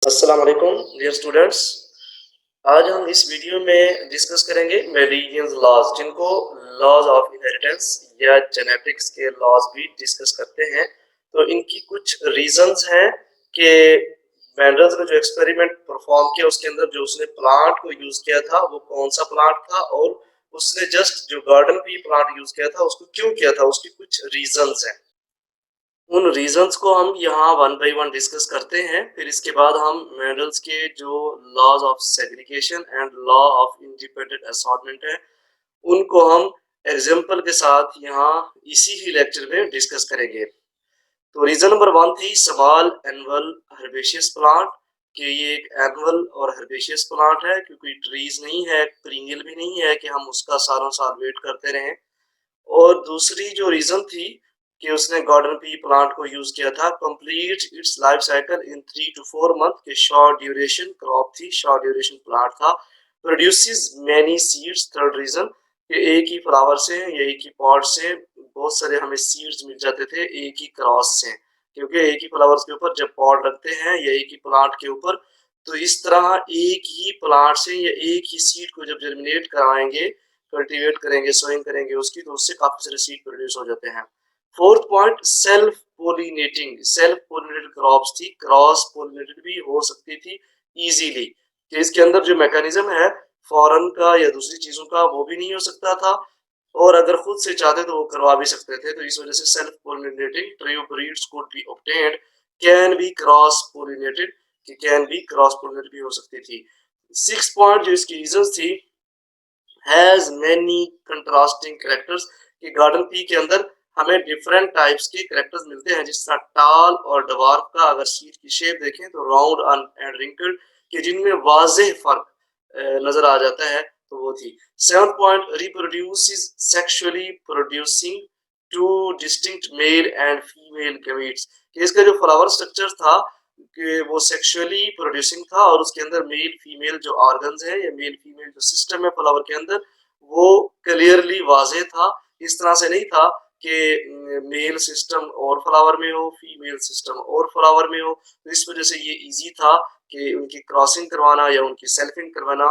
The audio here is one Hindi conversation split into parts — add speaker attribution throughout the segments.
Speaker 1: अस्सलाम वालेकुम डियर स्टूडेंट्स। आज हम इस वीडियो में डिस्कस करेंगे मेंडेलियन लॉज, जिनको लॉज ऑफ इनहेरिटेंस या जेनेटिक्स के लॉज भी डिस्कस करते हैं। तो इनकी कुछ रीजंस हैं कि मेंडल्स ने जो एक्सपेरिमेंट परफॉर्म किया उसके अंदर जो उसने प्लांट को यूज किया था वो कौन सा प्लांट था, और उसने जस्ट जो गार्डन पी प्लांट यूज किया था उसको क्यों किया था, उसकी कुछ रीजंस हैं। उन रीजंस को हम यहाँ वन बाय वन डिस्कस करते हैं। फिर इसके बाद हम मेंडल्स के जो laws of segregation and law of independent assortment है उनको हम एग्जांपल के साथ यहाँ इसी ही लेक्चर में डिस्कस करेंगे। तो रीजन नंबर वन थी स्मॉल एनुअल हर्बेशियस प्लांट, कि ये एक एनुअल और हर्बेशियस प्लांट है क्योंकि ट्रीज नहीं है, पेरिनियल भी नहीं है कि हम उसका सालों साल वेट करते रहें। और दूसरी जो रीजन थी कि उसने गार्डन पी प्लांट को यूज किया था, complete its life cycle in 3 to 4 month के शॉर्ट ड्यूरेशन क्रॉप थी, शॉर्ट ड्यूरेशन प्लांट था, produces many seeds. Third reason कि एक ही फ्लावर से या एक ही पॉट से बहुत सारे हमें सीड्स मिल जाते थे एक ही क्रॉस से, क्योंकि एक ही फ्लावर्स के ऊपर जब पॉट रखते हैं या एक ही प्लांट के ऊपर, तो इस तरह एक ही प्लांट से या एक ही सीड को जब जर्मिनेट कराएंगे, कल्टीवेट करेंगे, सोइंग करेंगे उसकी, तो उससे काफी सारे सीड प्रोड्यूस हो जाते हैं। Fourth point self pollinating, self pollinated crops थी, क्रॉस पोलिनेटेड भी हो सकती थी इजीली, कि इसके अंदर जो मैकेनिज्म है फॉरेन का या दूसरी चीजों का वो भी नहीं हो सकता था, और अगर खुद से चाहते तो वो करवा भी सकते थे। तो इस वजह से self pollinating true breeds could be obtained, can be cross pollinated, कि कैन बी क्रॉस पोलिनेटेड भी हो सकती थी। सिक्स पॉइंट जो इसकी रीजंस थी, हैज मेनी कंट्रास्टिंग कैरेक्टर्स, कि गार्डन पी के अंदर हमें डिफरेंट टाइप्स के कैरेक्टर्स मिलते हैं, जिस तरह टाल और डवार्फ का अगर सीड की शेप देखें तो राउंड एंड रिंकल्ड, कि जिनमें वाज़ेह फर्क नजर आ जाता है, तो वो थी। Seventh point reproduces sexually producing two distinct mail and female gametes, कि इसका जो फ्लावर स्ट्रक्चर था कि वो सेक्सुअली प्रोड्यूसिंग था और उसके अंदर मेल फीमेल जो ऑर्गन्स है या मेल फीमेल जो सिस्टम है फ्लावर के अंदर वो क्लियरली वाजे था। इस तरह से नहीं था कि मेल सिस्टम और फ्लावर में हो, फीमेल सिस्टम और फ्लावर में हो, तो इस वजह से ये इजी था कि उनकी क्रॉसिंग करवाना या उनकी सेल्फिंग करवाना।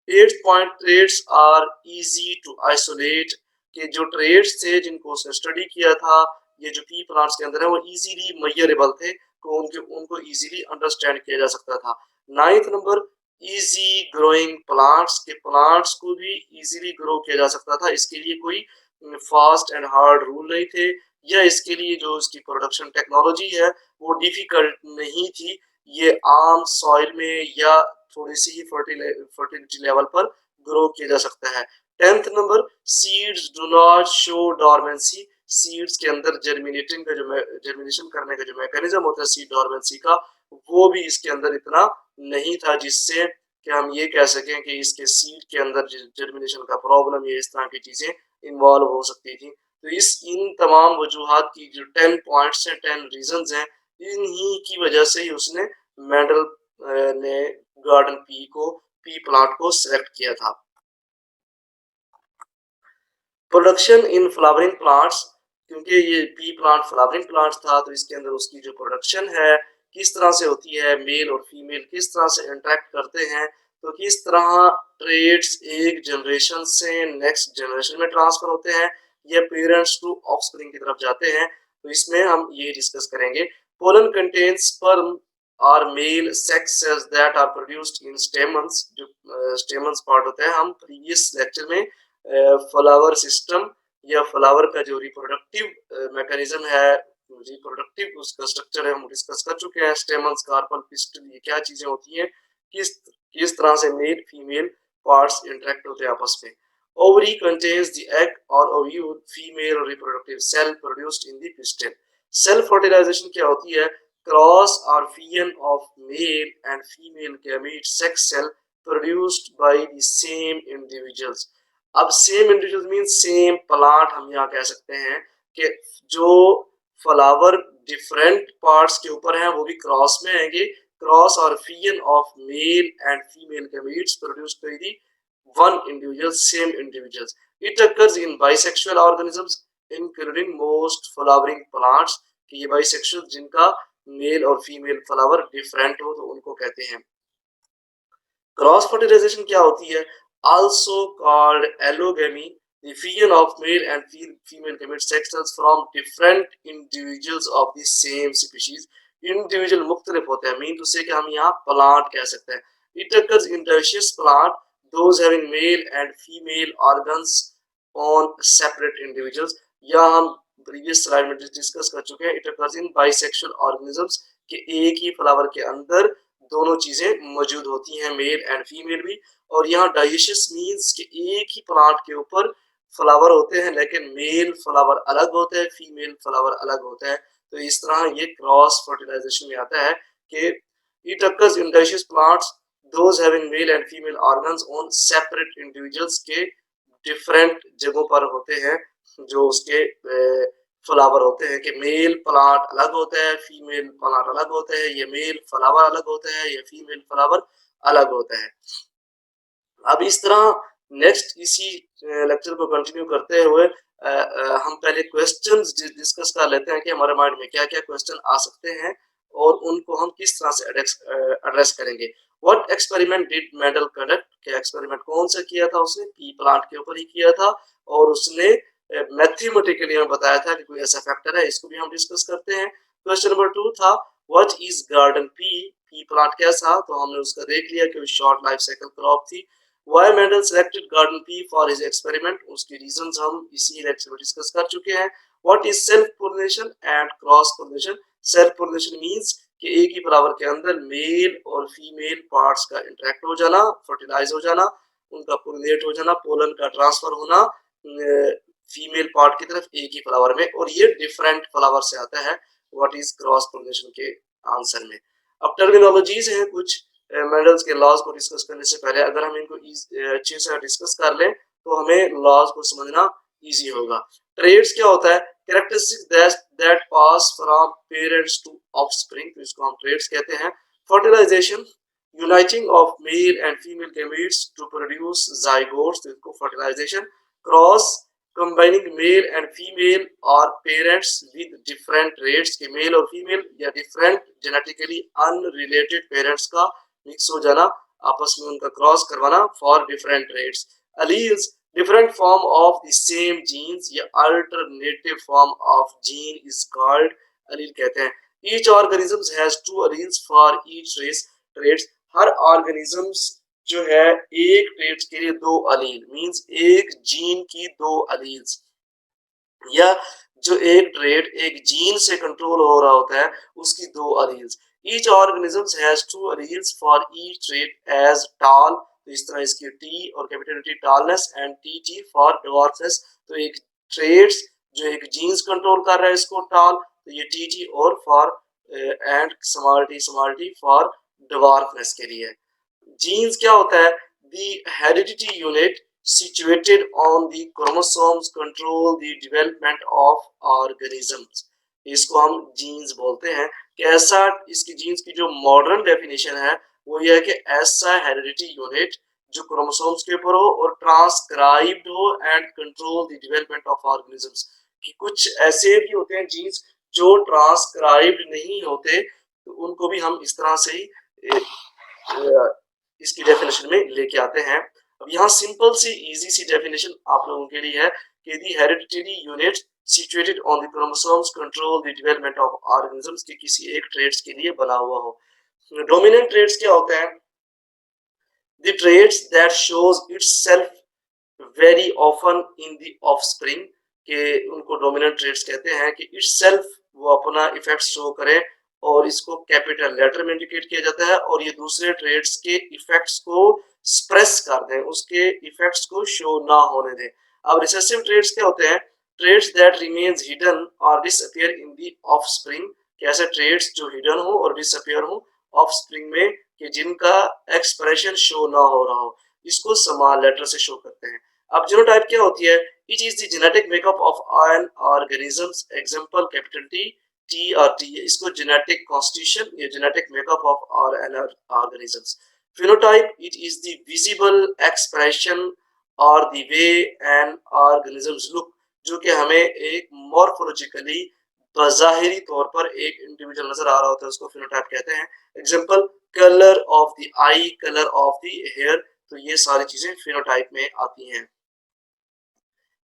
Speaker 1: 8th point traits are easy to isolate, कि जो ट्रेड्स थे जिनको उसने स्टडी किया था ये जो पी प्लांट्स के अंदर है वो इजीली मेजरेबल थे, को उनको इजीली अंडरस्टैंड किया जा सकता था। Ninth number easy growing plants, के प्लांट्स को भी इजीली ग्रो किया जा सकता था, इसके लिए कोई फास्ट एंड हार्ड रूल नहीं थे, या इसके लिए जो इसकी प्रोडक्शन टेक्नोलॉजी है वो डिफिकल्ट नहीं थी, ये आम सॉइल में या थोड़ी सी ही फर्टिलिटी लेवल पर ग्रो किया जा सकता है। 10th number seeds do not show dormancy, seeds के अंदर जर्मिनेटिंग का जो जर्मिनेशन करने का जो मैकेनिज्म होता है सीड डॉर्मेंसी का, वो भी इसके अंदर इतना नहीं था जिससे कि हम ये कह सकें कि इसके सीड के अंदर जर्मिनेशन का प्रॉब्लम या इस तरह की चीजें इन्वॉल्व हो सकती थी। तो इन तमाम वजूहात की जो 10 पॉइंट्स हैं, 10 रीजंस हैं, इन्हीं की वजह से ही उसने मेंडल ने गार्डन पी प्लांट को सिलेक्ट किया था। प्रोडक्शन इन फ्लावरिंग प्लांट्स, क्योंकि ये पी प्लांट फ्लावरिंग प्लांट था तो इसके अंदर उसकी जो प्रोडक्शन है किस तरह से होती है, मेल और फीमेल किस तरह से इंटरेक्ट करते हैं, तो किस तरह ट्रेड्स एक जनरेशन से नेक्स्ट जनरेशन में ट्रांसफर होते हैं या पेरेंट्स टू ऑफस्प्रिंग की तरफ जाते हैं, तो इसमें हम ये डिस्कस करेंगे। Pollen contains sperm are male sex cells that are produced in stamens, जो स्टेमन्स पार्ट होते हैं, हम प्रीवियस लेक्चर में फ्लावर सिस्टम या फ्लावर का जो रिप्रोडक्टिव मैकेनिज्म है, रिप्रोडक्टिव उसका स्ट्रक्चर है, हम डिस्कस कर चुके हैं। स्टेमन्स, कार्पल, पिस्टल, ये क्या चीजें होती हैं, किस किस तरह से मेल फीमेल पार्ट्स इंटरेक्ट होते हैं आपस में। ओवरी कंटेन्स द एग और ovule, female reproductive cell produced in the pistil. Cell fertilisation क्या होती है, क्रॉस और फियन of male and female gamete sex cell produced by the same individuals. अब same individual mean same plant, हम यहाँ कह सकते हैं कि जो फ्लावर डिफरेंट पार्ट्स के ऊपर हैं वो भी क्रॉस में आएंगे, क्रॉस और फियन of male and female gametes produced by the one individual, same individuals. It occurs in bisexual organisms including most flowering plants, कि ये बाइसेक्सुअल जिनका मेल और फीमेल फ्लावर डिफरेंट हो तो उनको कहते हैं। क्रॉस फर्टिलाइजेशन क्या होती है? Also called allogamy, the fusion of male and female gametes sex cells from different individuals of the same species। Individual मुख्तलिफ होते हैं, मीन टू से कि हम यहाँ प्लांट कह सकते हैं। It occurs in dioecious plant, those having male and female organs on separate individuals। या हम प्रीवियस स्लाइड में डिस्कस कर चुके हैं, it occurs in bisexual organisms, कि एक ही फ्लावर के अंदर दोनों चीजें मौजूद होती हैं, मेल एंड फीमेल भी। और यहाँ डाइशियस मीन्स कि एक ही प्लांट के ऊपर फ्लावर होते हैं लेकिन मेल फ्लावर अलग होते हैं, फीमेल फ्लावर अलग होते हैं। तो इस तरह ये क्रॉस फर्टिलाइजेशन में आता है कि it occurs in dioecious plants, those having male and female organs on separate individuals, के डिफरेंट जगहों पर होते हैं जो उसके फ्लावर होते हैं, कि मेल प्लांट अलग होता है, फीमेल प्लांट अलग होते हैं, ये मेल फ्लावर अलग होता है, ये फीमेल फ्लावर अलग होता है। अब इस तरह नेक्स्ट इसी लेक्चर को कंटिन्यू करते हुए हम पहले क्वेश्चंस डिस्कस कर लेते हैं कि हमारे माइंड में क्या-क्या क्वेश्चन आ सकते हैं और उनको हम किस तरह से एड्रेस करेंगे। What experiment did Mendel conduct? क्या एक्सपेरिमेंट कौन सा किया था उसने? पी प्लांट के ऊपर ही किया था और उसने मैथमेटिकली हमें बताया था कि कोई ऐसा फैक्टर है, इसको भी हम डिस्कस करते हैं। क्वेश्चन नंबर 2 था what is garden pea? P plant कैसा? तो हमने उसका देख लिया कि शॉर्ट लाइफ साइकिल क्रॉप थी। Why Mendel selected garden pea for his experiment? उसके रीजंस हम इसी लेक्चर में डिस्कस कर चुके हैं। What is self pollination and cross pollination? Self pollination means कि एक ही फ्लावर के अंदर मेल और फीमेल पार्ट्स का इंटरेक्ट हो जाना, फर्टिलाइज हो जाना, उनका पोलिनेट हो जाना, पोलन का ट्रांसफर होना फीमेल पार्ट की तरफ एक ही फ्लावर में, और ये डिफरेंट फ्लावर से आता है। व्हाट इज क्रॉस पोलिनेशन के आंसर में। अब टर्मिनोलॉजीज हैं कुछ मेंडल्स के लॉज को डिस्कस करने से पहले, अगर हम इनको अच्छे से डिस्कस कर लें तो हमें लॉज को समझना इजी होगा। ट्रेड्स क्या होता है? Characteristics that pass from parents to offspring, तो इसको हम ट्रेड्स कहते हैं। Fertilization, uniting of male and female gametes to produce zygotes, तो इसको fertilization. Cross, combining male and female or parents with different traits, के मेल और फीमेल या डिफरेंट जेनेटिकली अनरिलेटेड पेरेंट्स का मिक्स हो जाना, आपस में उनका क्रॉस करवाना for different traits. Alleles, different form of the same genes या alternative form of gene is called allele कहते हैं। Each organism has two alleles for each race traits, हर ऑर्गेनिज्म्स जो है एक ट्रेट के लिए दो अलील, मींस एक जीन की दो अलील्स, या जो एक ट्रेट एक जीन से कंट्रोल हो रहा होता है उसकी दो alleles. Each organisms has two alleles for each trait as tall, तो इस तरह इसकी टी और capital T tallness and T T for dwarfness, तो एक ट्रेट्स जो एक जीन्स कंट्रोल कर रहा है इसको टाल, तो ये टी टी, और for and small T for dwarfness के लिए। जीन्स क्या होता है? The heredity unit situated on the chromosomes control the development of organisms, इसको हम जीन्स बोलते हैं। कैसा इसकी जीन्स की जो मॉडर्न डेफिनेशन है वो ये है कि ऐसा हेरिडिटी यूनिट जो क्रोमोसोम्स के ऊपर हो और ट्रांसक्राइब्ड हो and control the development of organisms, कि कुछ ऐसे भी होते हैं जीन्स जो ट्रांसक्राइब्ड नहीं होते, तो उनको भी हम इस तरह से ही इसकी डेफिनेशन में लेके आते हैं। अब यहाँ सिंपल सी इजी सी डेफिनेशन आप लोगों के लिए है कि the hereditary unit situated on the chromosomes control the development of organisms, के किसी एक ट्रेट्स के लिए बना हुआ हो। डोमिनेंट ट्रेट्स क्या होते हैं? The traits that shows itself very often in the offspring, के उनको डोमिनेंट ट्रेट्स कहते हैं कि इटसेल्फ वो अपना इफेक्ट शो करे, और इसको कैपिटल लेटर में इंडिकेट किया जाता है, और ये दूसरे ट्रेड्स के इफेक्ट्स को स्प्रेस कर दें, उसके इफेक्ट्स को शो ना होने दें। अब रिसेसिव ट्रेड्स क्या होते हैं? ट्रेड्स दैट रिमेन्स हिडन और डिसअपीयर इन द ऑफस्प्रिंग, कैसे ट्रेड्स जो हिडन हो और डिसअपीयर हो ऑफस्प्रिंग में, कि जिनका एक्सप्रेशन शो ना हो रहा हो, इसको स्मॉल लेटर से शो करते हैं। अब जीनोटाइप क्या होती है? It is the genetic makeup of an organisms, example capital T T और टी, इसको जेनेटिक कॉन्स्टिट्यूशन या जेनेटिक मेकअप ऑफ और an organisms. Phenotype, it is the visible expression और the way an organisms look, जो कि हमें एक मॉर्फोलॉजिकली बज़ाहिरी तौर पर एक इंडिविजुअल नजर आ रहा होता है, उसको फिनोटाइप कहते हैं। Example, colour of the eye, colour of the hair, तो ये सारी चीजें फिनोटाइप में आती हैं।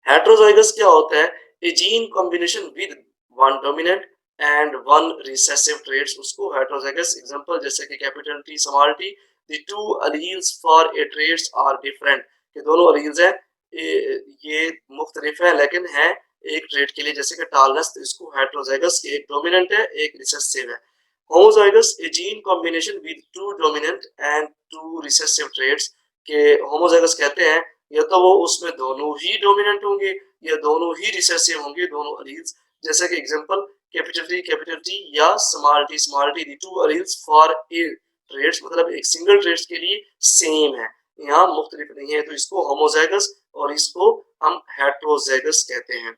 Speaker 1: हेट्रोजाइगस क्या होता है? A gene combination with one dominant and one recessive traits, उसको हेट्रोजाइगस। एग्जांपल जैसे कि capital T, small T, the two alleles for a traits are different, कि दोनों एलील्स हैं, ये मुख्तलिफ है लेकिन है एक ट्रेट के लिए, जैसे कि टालनेस, तो इसको हेट्रोजाइगस, एक डोमिनेंट है एक रिसेसिव है। Homozygous, a gene combination with two dominant and two recessive traits, के होमोजाइगस कहते हैं या तो वो उसमें दोनों ही डोमिनेंट होंगे या दोनों ही रिसेसिव होंगे, दोनों एलील्स। जैसे कि एग्जांपल, कैपिटल टी या small T, the two alleles for a traits, मतलब एक सिंगल ट्रेड्स के लिए सेम है, यहाँ मुख्तलिफ नहीं है, तो इसको होमोजाइगस और इसको हम हेट्रोजाइगस कहते हैं।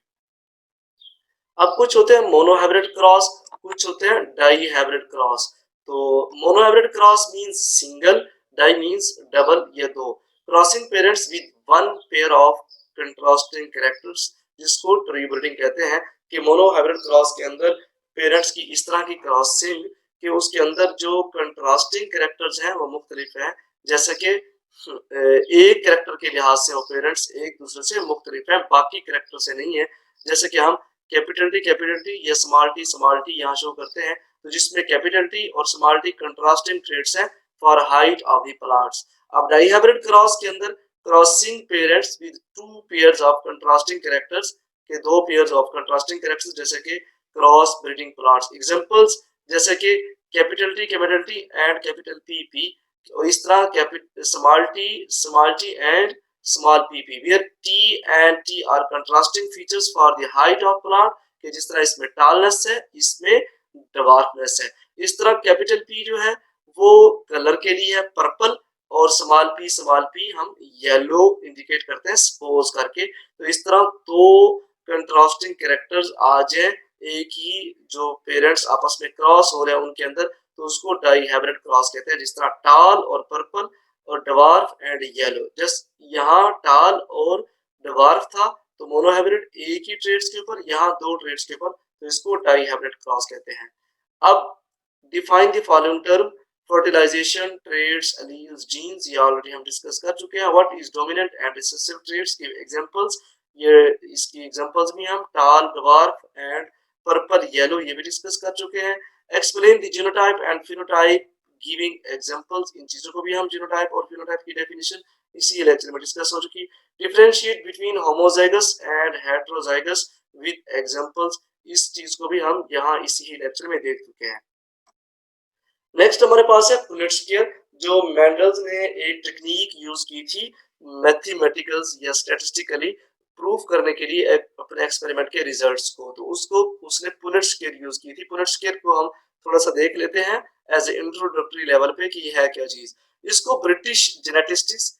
Speaker 1: अब कुछ होते हैं मोनोहाइब्रिड क्रॉस, कुछ होते हैं डाई हाइब्रिड क्रॉस। तो monohybrid cross means single, di means double या दो। Crossing parents with one pair of contrasting characters, जिसको ट्री ब्रीडिंग कहते हैं। कि मोनोहाइब्रिड क्रॉस के अंदर पेरेंट्स की इस तरह की क्रॉसिंग कि उसके अंदर जो कंट्रास्टिंग कैरेक्टर्स हैं वो मुख्तलिफ हैं, जैसे कि एक कैरेक्टर के लिहाज से वो पेरेंट्स एक दूसरे से मुख्तलिफ हैं, बाकी कैरेक्टर से नहीं है। जैसे कि हम कैपिटल टी या स्मॉल टी यहाँ शो करते हैं, तो जिसमें कैपिटल टी और स्मॉल टी कंट्रास्टिंग ट्रेड्स हैं for height of the plants. अब डाइहाइब्रिड क्रॉस के अंदर crossing parents with two pairs of contrasting characters, के दो पेयर्स ऑफ कंट्रास्टिंग कैरेक्टर्स, जैसे कि क्रॉस ब्रीडिंग प्लांट्स। एग्जांपल्स जैसे कि capital T and capital P, और इस तरह small T and small pp where t and t are contrasting features for the height of plant, कि जिस तरह इसमें tallness है इसमें dwarfness है। इस तरह कैपिटल P जो है वो कलर के लिए है पर्पल, और स्मॉल पी हम येलो इंडिकेट करते हैं सपोज करके। तो इस तरह दो कंट्रास्टिंग कैरेक्टर्स आ जाए एक ही जो पेरेंट्स आपस में क्रॉस हो रहे हैं उनके अंदर, तो उसको डाई हाइब्रिड क्रॉस कहते हैं। जिस तरह टाल और पर्पल और डवार्फ एंड येलो, जस्ट यहाँ टाल और डवार्फ था तो मोनोहाइब्रिड एक ही ट्रेड्स के ऊपर, यहाँ दो ट्रेड्स के ऊपर, तो इसको डाई हाइब्रिड क्रॉस कहते हैं। अब define the following term, fertilization, traits, alleles, genes, ये ऑलरेडी हम डिस्कस कर चुके हैं। What is dominant and recessive traits के एग्जांपल्स, ये इसकी एग्जांपल्स भी हम टाल, डवार्फ एंड पर्पल, येलो, ये भी डिस्कस कर चुके हैं। Explain the genotype and phenotype giving examples, इन चीजों को भी हम जीनोटाइप और फिनोटाइप की डेफिनेशन इसी लेक्चर में डिस्कस हो चुकी। Differentiate between homozygous and heterozygous with examples, इस चीज को भी हम यहाँ इसी ही लेक्चर में देख चुके हैं। नेक्स्ट हमारे पास है पुनेट स्क्वायर, जो मेंडल्स ने एक टेक्निक यूज की थी मैथमेटिकल्स या स्टैटिस्टिकली प्रूफ करने के लिए अपने एक्सपेरिमेंट के रिजल्ट्स को, तो उसको उसने पुनेट स्क्वायर यूज की थी। पुनेट स्क्वायर को हम थोड़ा सा देख लेते हैं एज ए इंट्रोडक्टरी लेवल पे कि है क्या चीज। इसको ब्रिटिश जेनेटिस्टिक्स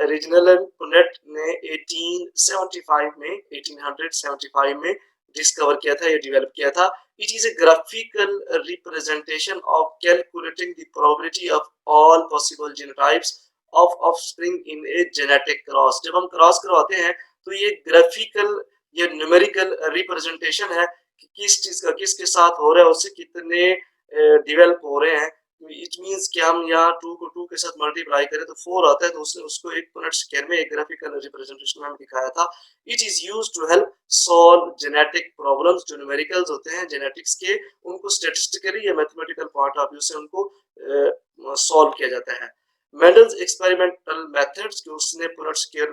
Speaker 1: रीजनल पुनेट ने 1875 में डिस्कवर किया था, ये डेवलप किया था। It is a graphical representation of calculating the probability of all possible genotypes of offspring in a genetic cross। जब हम क्रॉस करवाते हैं तो ये ग्राफिकल या न्यूमेरिकल रिप्रेजेंटेशन है कि किस चीज का किसके साथ हो रहा है, उससे कितने डेवलप हो रहे हैं। इट मींस कि हम यहाँ 2 को 2 के साथ मल्टीप्लाई करें तो 4 आता है, तो उसने उसको एक पुनेट स्क्वायर में एक ग्राफिकल रिप्रेजेंटेशन में दिखाया था। It is used to help solve genetic problems, जो न्यूमेरिकल्स होते हैं जेनेटिक्स के, उनको स्टैटिस्टिकली या मैथमेटिकल पॉइंट ऑफ व्यू से उनको सॉल्व किया जाता है। मेंडल्स एक्सपेरिमेंटल मेथड्स, जो उसने पुनेट स्क्वायर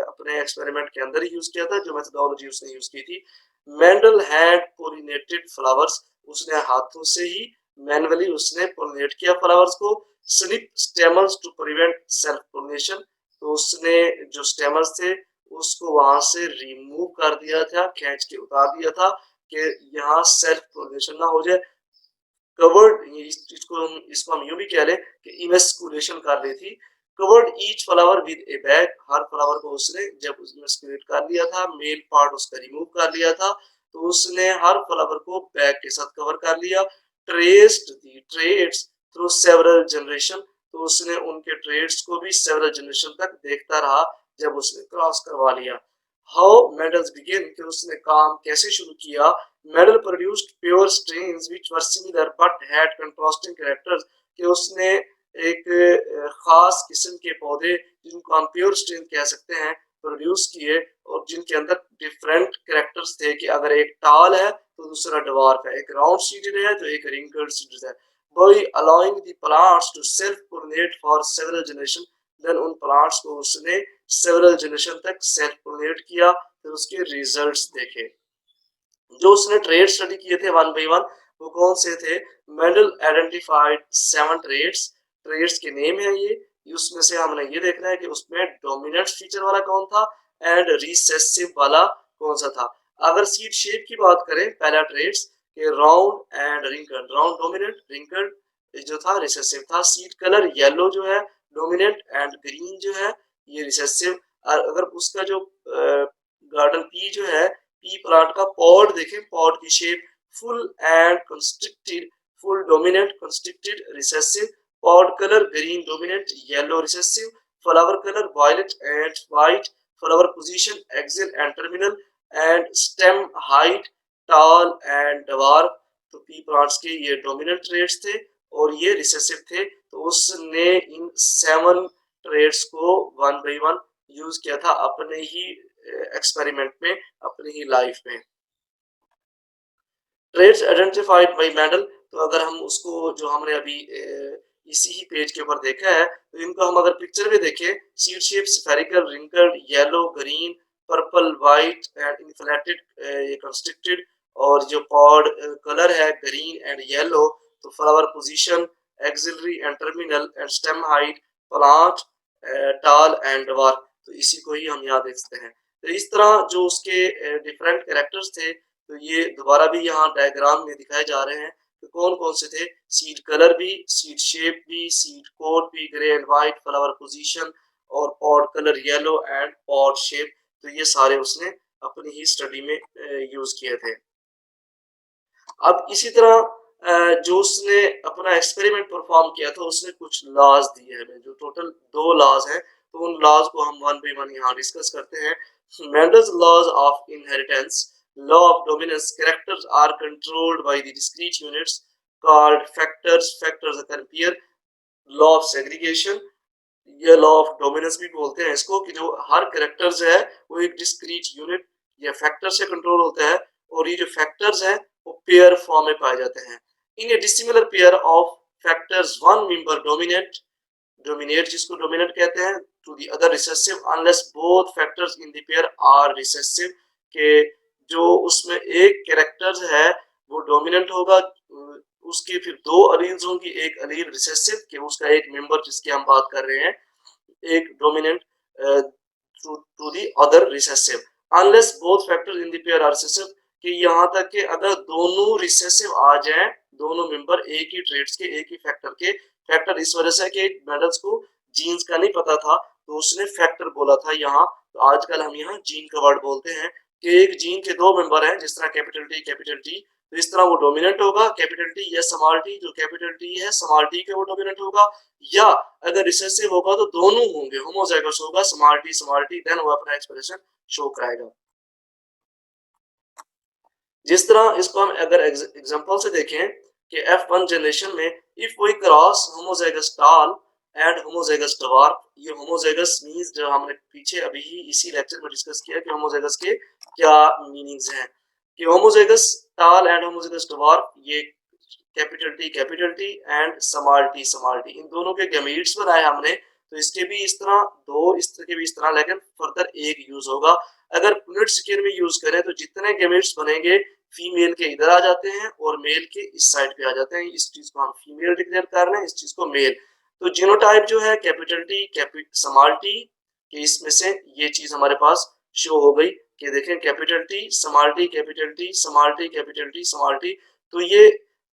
Speaker 1: अपने एक्सपेरिमेंट के अंदर ही यूज किया था, जो मेथोडोलॉजी उसने यूज की थी। मेंडल हैड पोलिनेटेड फ्लावर्स, उसने हाथों से ही मैनुअली उसने पोलिनेट किया फ्लावर्स को। Snip stamens to prevent self pollination, तो उसने जो स्टेमल्स थे उसको वहां से रिमूव कर दिया था, खींच के उतार दिया था कि यहाँ सेल्फ पोलिनेशन ना हो जाए। कवर्ड, इसको हम यूं भी कह लें कि इमेस्कुलेशन कर ली थी। Covered each flower with A bag, her flower को उसने जब इमेस्कुलेट कर लिया था, मेल पार्ट उसका रिमूव कर लिया था, तो उसने हर फ्लावर को बैग के साथ कवर कर लिया। Traced the traits through several generation, तो उसने उनके ट्रेड्स को भी सेवरल जनरेशन तक देखता रहा जब उसने क्रॉस करवा लिया। हाउ मेंडल्स बिगिन, कि उसने काम कैसे शुरू किया। Mendel produced pure strains which were similar but had contrasting characters, कि उसने एक खास किस्म के पौधे जिनको हम प्योर स्ट्रेन कह सकते हैं प्रोड्यूस किए, और जिनके अंदर डिफरेंट कैरेक्टर्स थे कि अगर एक टाल है तो दूसरा डवार्फ है, एक राउंड सीडेड है तो एक रिंकल्ड सीडेड है। By allowing the plants to self pollinate for several generation, then उन प्लांट्स को उसने सेवरल जनरेशन तक सेल्फ पोलिनेट किया, फिर उसके रिजल्ट्स देखे। जो उसने ट्रेड स्टडी किए थे वन बाय वन, वो कौन से थे? मेंडल आइडेंटिफाइड 7 ट्रेड्स, ट्रेड्स के नेम है ये। उसमें से हमने ये देखना है कि उसमें डोमिनेंट फीचर वाला कौन था एंड रिसेसिव वाला कौन सा था। अगर सीड शेप की बात करें, पहला ट्रेड्स के round and wrinkled, round dominant, wrinkled जो था रिसेसिव था। सीड कलर येलो जो है डोमिनेंट एंड ग्रीन जो है ये रिसेसिव। अगर उसका जो गार्डन पी जो है, पी प्लांट का पॉड देखें, पॉड की shape full and constricted, full dominant constricted recessive, pod colour green dominant yellow recessive, flower colour violet and white, flower position axial and terminal, and stem height tall and dwarf. तो पी प्लांट्स के ये डोमिनेंट ट्रेड्स थे और ये रिसेसिव थे। तो उसने इन 7 ट्रेड्स को वन बाय वन यूज किया था अपने ही एक्सपेरिमेंट में, अपनी ही लाइफ में। ट्रेड्स आइडेंटिफाइड बाय मेंडल, तो अगर हम उसको जो हमने अभी इसी ही पेज के ऊपर देखा है, तो इनको हम अगर पिक्चर में देखें, seed shape spherical, wrinkled, yellow, green, purple, white and inflated, ये कंस्ट्रिक्टेड, और जो पॉड कलर है ग्रीन एंड येलो, तो flower position axillary and terminal and stem height, plant टाल एंड डवार्फ। तो इसी को ही हम यहाँ देखते हैं। तो इस तरह जो उसके डिफरेंट कैरेक्टर्स थे, तो ये दोबारा भी यहाँ डायग्राम में दिखाए जा रहे हैं कि कौन कौन से थे। सीड कलर भी, सीड शेप भी, सीड कोड भी, grey and white, flower position और pod colour yellow and pod shape. तो ये सारे उसने अपनी ही स्टडी में यूज किए थे। अब इसी तरह जो उसने अपना एक्सपेरिमेंट परफॉर्म किया था, उसने कुछ लॉज दिए हैं, जो टोटल 2 लॉज हैं। तो उन लॉज को हम वन बाय वन यहाँ डिस्कस करते हैं। Mendel's laws of inheritance, law of dominance, characters are controlled by the discrete units called factors, factors occur here। law of segregation, ये लॉ ऑफ डोमिनेंस भी बोलते हैं इसको, कि जो हर कैरेक्टर्स है वो एक डिस्क्रीट यूनिट या फैक्टर से कंट्रोल होता है, और ये जो फैक्टर्स हैं वो पेयर फॉर्म में पाए जाते हैं। In a dissimilar pair of factors one member dominate, dominate जिसको डोमिनेट कहते हैं, to the other recessive unless both factors in the pair are recessive, के जो उसमें एक कैरेक्टर है वो डोमिनेंट होगा, उसके फिर 2 अलील्स होंगी, एक अलील रिसेसिव कि उसका एक मेंबर जिसकी हम बात कर रहे हैं, एक dominant to the other recessive, unless both factors in the pair are recessive, कि यहाँ तक कि अगर दोनों रिसेसिव आ जाएं, दोनों मेंबर एक ही ट्रेड्स के, एक ही फैक्टर के, फैक्टर इस वजह से कि मेंडल्स को जीन्स का नहीं पता था तो उसने फैक्टर बोला था यहाँ। तो आजकल हम यहाँ जीन का वर्ड बोलते हैं कि एक जीन के 2 मेंबर हैं, जिस तरह कैपिटल टी, तो इस तरह वो डोमिनेंट होगा कैपिटल टी या स्मॉल टी, जो कैपिटल टी है स्मॉल टी के वो डोमिनेंट होगा, या अगर रिसेसिव होगा तो दोनों होंगे, होमोजाइगस होगा स्मॉल टी, देन वो अपना एक्सप्रेशन शो कराएगा। जिस तरह इसको हम अगर एग्जांपल से देखें कि F1 जनरेशन में if we cross homozygous tall and homozygous dwarf, ये होमोजाइगस मींस जो हमने पीछे अभी ही इसी लेक्चर में डिस्कस किया कि होमोजाइगस के क्या मीनिंग्स हैं, कि homozygous tall and homozygous dwarf, ये capital T and small T, इन दोनों के गैमीट्स बनाए हमने। तो इसके भी इस तरह 2, इस तरह के भी इस तरह, लेकिन फर्दर एक यूज होगा। अगर यूनिट स्केल में यूज करें तो जितने गैमेट्स बनेंगे फीमेल के इधर आ जाते हैं और मेल के इस साइड पे आ जाते हैं, इस चीज को हम फीमेल डिक्लेयर कर रहे हैं, इस चीज को मेल। तो जीनोटाइप जो है कैपिटल टी स्मॉल टी, कि इसमें से ये चीज हमारे पास शो हो गई कि देखें capital T small T capital T small T capital T small T, तो ये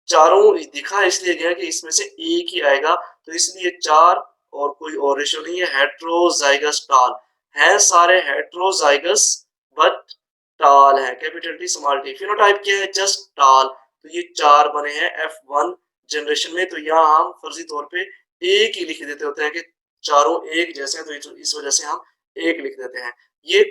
Speaker 1: चारों दिखा इसलिए गया कि इसमें से एक ही आएगा, तो इसलिए 4 और कोई और रेशियो नहीं है। हेट्रोजाइगस टाल है, सारे हेट्रोजाइगस बट टाल है, capital T small T. Phenotype क्या है? जस्ट टाल। तो ये 4 बने हैं F1 जनरेशन में। तो यहाँ हम फर्जी तौर पे एक ही लिख देते होते हैं कि चारों एक जैसे हैं, तो इस वजह से हम एक लिख देते हैं। ये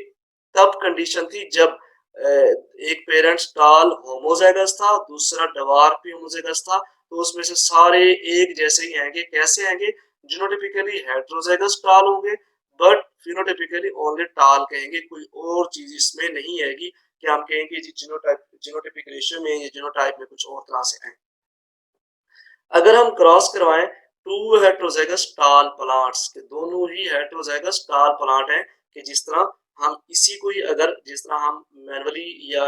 Speaker 1: तब कंडीशन थी जब एक पेरेंट्स टाल होमोजाइगस था, दूसरा डवार्फ होमोजाइगस था, तो उसमें से सारे एक जैसे ही आएंगे। कैसे आएंगे? जीनोटिपिकली हेटेरोजाइगस टाल होंगे, बट फिनोटिपिकली ओनली टाल कहेंगे, कोई और चीज इसमें नहीं आएगी कि हम कहेंगे जी जीनोटिपिक रेशियो में या जीनोटाइप में कुछ और तरह से आए। अगर हम क्रॉस करवाएं टू हेटेरोजाइगस टाल प्लांट्स के, दोनों ही हेटेरोजाइगस टाल प्लांट हैं, कि जिस तरह हम इसी को ही अगर जिस तरह हम मैनुअली या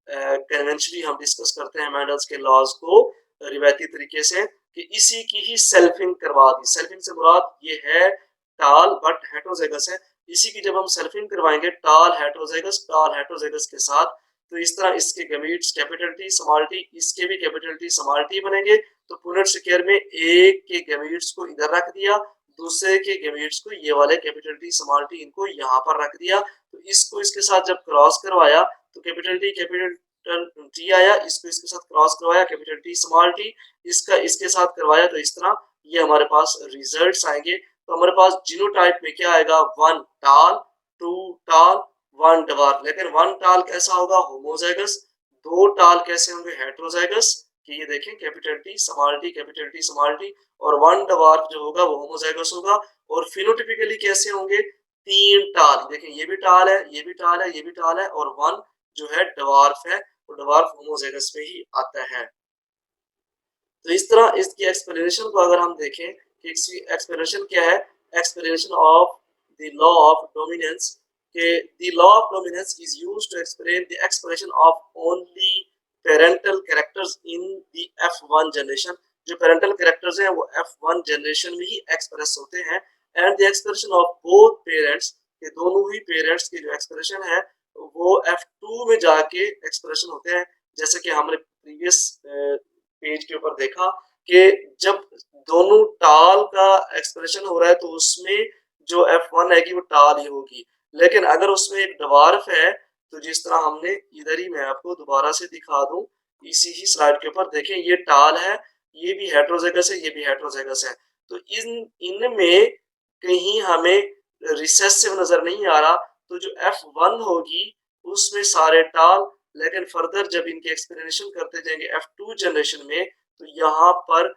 Speaker 1: कन्वेंशनली हम डिस्कस करते हैं मेंडल्स के लॉज को रिवायती तरीके से, कि इसी की ही सेल्फिंग करवा दी। सेल्फिंग से मुराद ये है टाल बट हेटेरोजाइगस है, इसी की जब हम सेल्फिंग करवाएंगे टाल हेटेरोजाइगस के साथ, तो इस तरह इसके gametes capital T small T, इसके भी कैपिटल टी स्मॉल टी बनेंगे। तो पुनेट स्क्वायर में एक के गैमेट्स को इधर रख दिया, दूसरे के गैमेट्स को ये वाले कैपिटल टी स्मॉल टी इनको यहाँ पर रख दिया। तो इसको इसके साथ जब क्रॉस करवाया तो कैपिटल टी आया, इसको इसके साथ क्रॉस करवाया कैपिटल टी स्मॉल टी, इसका इसके साथ करवाया, तो इस तरह ये हमारे पास रिजल्ट्स आएंगे। तो हमारे पास जीनोटाइप में क्या आएगा? वन टाल, टू टाल, वन डवार्फ। लेकिन वन टाल कैसा होगा? होमोजाइगस। दो टाल कैसे होंगे? हेटेरोजाइगस। कि ये देखें capital T small T capital T small T, और वन डवार्फ जो होगा वो होमोजाइगस होगा। और फिनोटिपिकली कैसे होंगे? तीन टाल, देखें ये भी टाल है, ये भी टाल है, ये भी टाल है, और वन जो है डवार्फ है, वो डवार्फ होमोजाइगस में ही आता है। तो इस तरह इसकी एक्सप्लेनेशन को अगर हम देखें कि इसकी एक्सप्लेनेशन क्या है, explanation of the law of dominance, के the law of dominance is used to explain the expression of only parental characters in the F1 generation. जो पेरेंटल कैरेक्टर्स हैं वो F1 जनरेशन में ही एक्सप्रेस होते हैं। And the expression of both parents, के दोनों ही पेरेंट्स के जो एक्सप्रेशन है वो F2 में जाके एक्सप्रेशन होते हैं। जैसे कि हमने प्रीवियस पेज के ऊपर देखा कि जब दोनों टाल का एक्सप्रेशन हो रहा है तो उसमें जो F1 है कि वो टाल ही होगी। लेकिन अगर उसमें एक डवार्फ है, तो जिस तरह हमने इधर ही मैं आपको दोबारा से दिखा दूं, इसी ही स्लाइड के ऊपर देखें, ये टाल है, ये भी हेटेरोजाइगस है, ये भी हेटेरोजाइगस है। तो इनमें कहीं हमें रिसेसिव नजर नहीं आ रहा। तो जो F1 होगी उसमें सारे टाल, लेकिन फर्दर जब इनके एक्सप्लेनेशन करते जाएंगे F2 जनरेशन में, तो यहाँ पर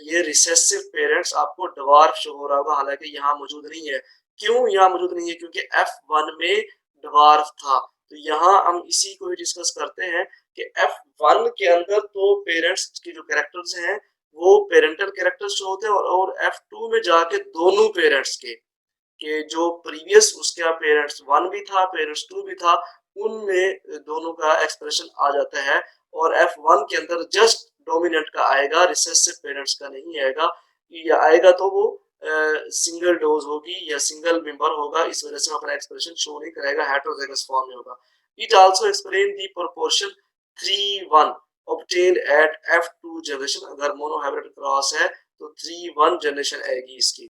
Speaker 1: ये रिसेसिव पेरेंट्स आपको डवार्फ शो हो रहा होगा, हालांकि यहाँ मौजूद नहीं है। क्यों यहाँ मौजूद नहीं है? क्योंकि F1 में डवार्फ था। तो यहाँ हम इसी को ही डिस्कस करते हैं कि F1 के अंदर तो पेरेंट्स के जो कैरेक्टर्स हैं वो पेरेंटल कैरेक्टर्स शो होते हैं, और F2 में जाके दोनों पेरेंट्स के जो प्रीवियस उसका पेरेंट्स वन भी था, पेरेंट्स टू भी था, उनमें दोनों का एक्सप्रेशन आ जाता है। और F1 के अंदर जस्ट डोमिनेंट का आएगा, रिसेसिव पेरेंट्स का नहीं आएगा। या आएगा तो वो सिंगल डोज होगी या सिंगल मेंबर होगा, इस वजह से अपना एक्सप्रेशन शो नहीं करेगा, हेटेरोजाइगस फॉर्म में होगा। It also explain the proportion 3:1 obtained at F2 generation. अगर मोनोहाइब्रिड क्रॉस है तो 3:1 जनरेशन आएगी इसकी।